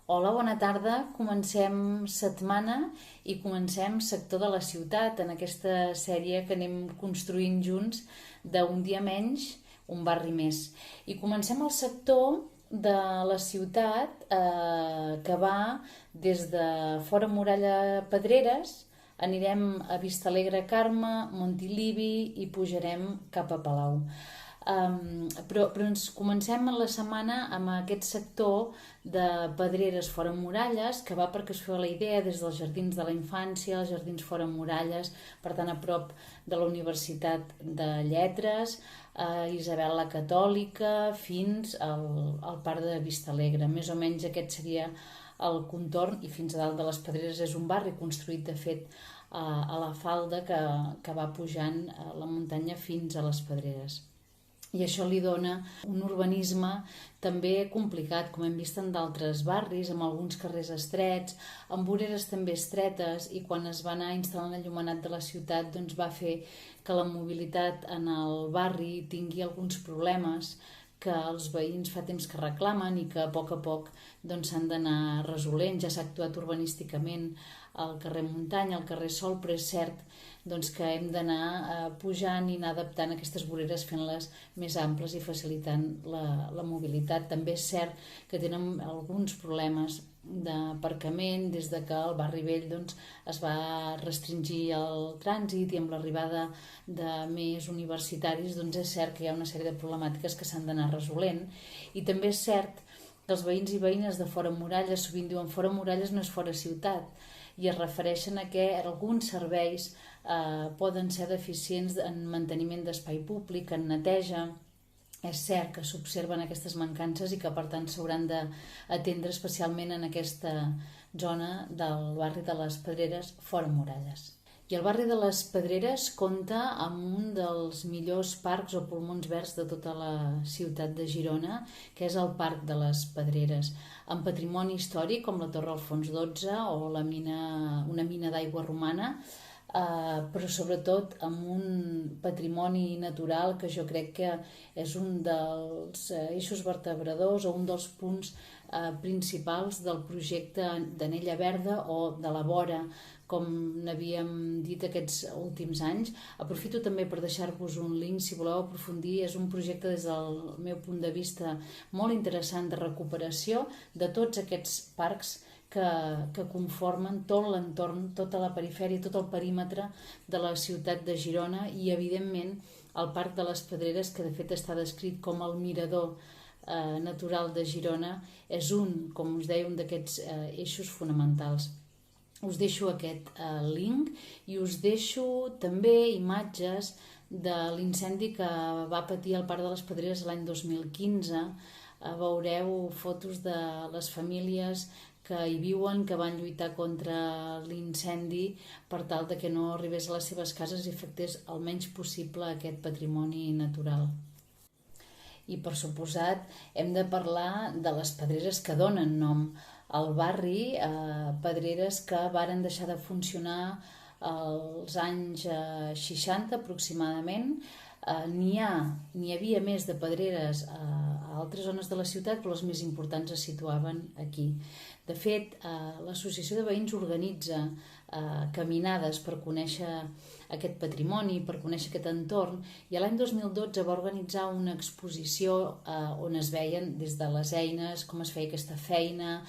Hola, bona tarda. Comencem setmana i comencem sector de la ciutat en aquesta sèrie que anem construint junts d'un dia menys, un barri més. I comencem el sector de la ciutat que va des de Fora Muralla Pedreres, anirem a Vistalegre Carme, Montilivi i pujarem cap a Palau. Però ens comencem la setmana amb aquest sector de Pedreres fora muralles, que va perquè es feu la idea des dels jardins de la infància, els jardins fora muralles, per tant a prop de la Universitat de Lletres, Isabel la Catòlica, fins al Parc de Vistalegre. Més o menys aquest seria el contorn, i fins a dalt de les Pedreres és un barri construït de fet a la falda que va pujant la muntanya fins a les Pedreres. I això li dona un urbanisme també complicat, com hem vist en d'altres barris, amb alguns carrers estrets, amb voreres també estretes, i quan es va anar instal·lant l'enllumenat de la ciutat doncs va fer que la mobilitat en el barri tingui alguns problemes que els veïns fa temps que reclamen i que a poc doncs, s'han d'anar resolent. Ja s'ha actuat urbanísticament al carrer Muntanya, al carrer Sol, però és cert doncs, que hem d'anar pujant i anar adaptant aquestes voreres, fent-les més amples i facilitant la mobilitat. També és cert que tenen alguns problemes d'aparcament des de que el barri vell doncs, es va restringir el trànsit, i amb l'arribada de més universitaris doncs és cert que hi ha una sèrie de problemàtiques que s'han d'anar resolent. I també és cert que els veïns i veïnes de fora muralles sovint diuen fora muralles no és fora ciutat, i es refereixen a que alguns serveis poden ser deficients en manteniment d'espai públic, en neteja. És cert que s'observen aquestes mancances i que per tant s'hauran d'atendre especialment en aquesta zona del barri de les Pedreres fora muralles. I el barri de les Pedreres compta amb un dels millors parcs o pulmons verds de tota la ciutat de Girona, que és el Parc de les Pedreres, amb patrimoni històric com la Torre Alfons XII o una mina d'aigua romana, però sobretot amb un patrimoni natural que jo crec que és un dels eixos vertebradors o un dels punts principals del projecte d'Anella Verda o de la Vora, com n'havíem dit aquests últims anys. Aprofito també per deixar-vos un link si voleu aprofundir. És un projecte des del meu punt de vista molt interessant de recuperació de tots aquests parcs que conformen tot l'entorn, tota la perifèria, tot el perímetre de la ciutat de Girona, i evidentment el Parc de les Pedreres, que de fet està descrit com el mirador natural de Girona, és com us deia, un d'aquests eixos fonamentals. Us deixo aquest link i us deixo també imatges de l'incendi que va patir el Parc de les Pedreres l'any 2015. Veureu fotos de les famílies que hi viuen, que van lluitar contra l'incendi per tal de que no arribés a les seves cases i afectés el menys possible aquest patrimoni natural. I per suposat hem de parlar de les pedreres que donen nom al barri, pedreres que varen deixar de funcionar als anys 60 aproximadament. N'hi havia més de pedreres a altres zones de la ciutat, però les més importants es situaven aquí. De fet, l'associació de veïns organitza caminades per conèixer aquest patrimoni, per conèixer aquest entorn, i l'any 2012 va organitzar una exposició on es veien des de les eines, com es feia aquesta feina,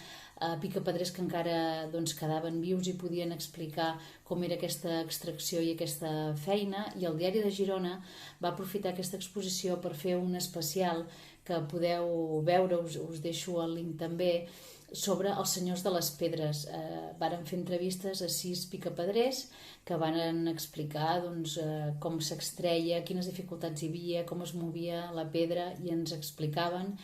picapedrers que encara quedaven vius i podien explicar com era aquesta extracció i aquesta feina, i el Diari de Girona va aprofitar aquesta exposició per fer un especial que podeu veure, us deixo el link també, sobre els senyors de les pedres. Varen fer entrevistes a 6 picapedrers que van explicar com s'extreia, quines dificultats hi havia, com es movia la pedra, i ens explicaven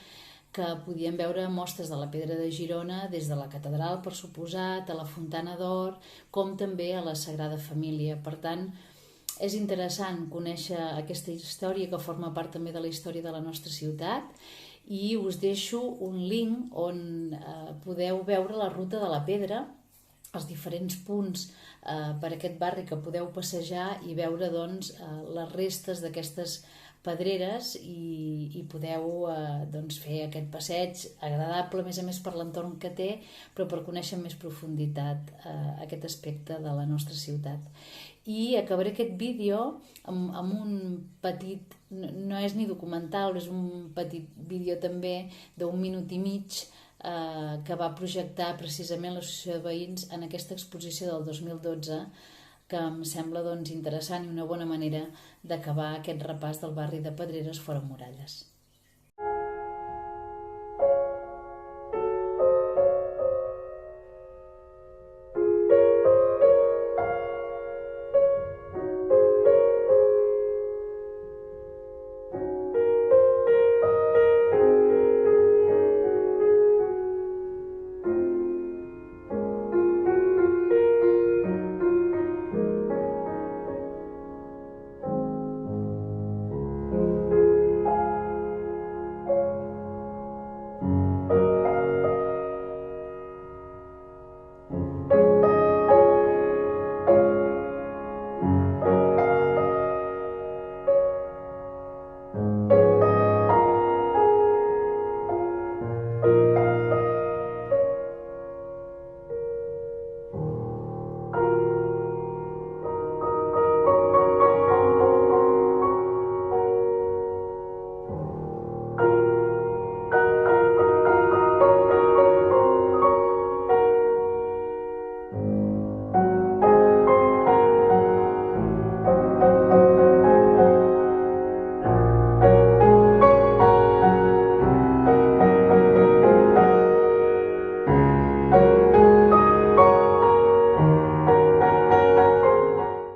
que podien veure mostres de la pedra de Girona des de la catedral, per suposat, a la Fontana d'Or, com també a la Sagrada Família. Per tant, és interessant conèixer aquesta història que forma part també de la història de la nostra ciutat, i us deixo un link on podeu veure la ruta de la pedra, els diferents punts per aquest barri que podeu passejar i veure les restes d'aquestes Pedreres i podeu fer aquest passeig agradable, a més per l'entorn que té, però per conèixer amb més profunditat aquest aspecte de la nostra ciutat. I acabaré aquest vídeo amb un petit, no és ni documental, és un petit vídeo també d'1 minut i mig que va projectar precisament l'Associació de Veïns en aquesta exposició del 2012, que em sembla interessant i una bona manera d'acabar aquest repàs del barri de Pedreres fora muralles.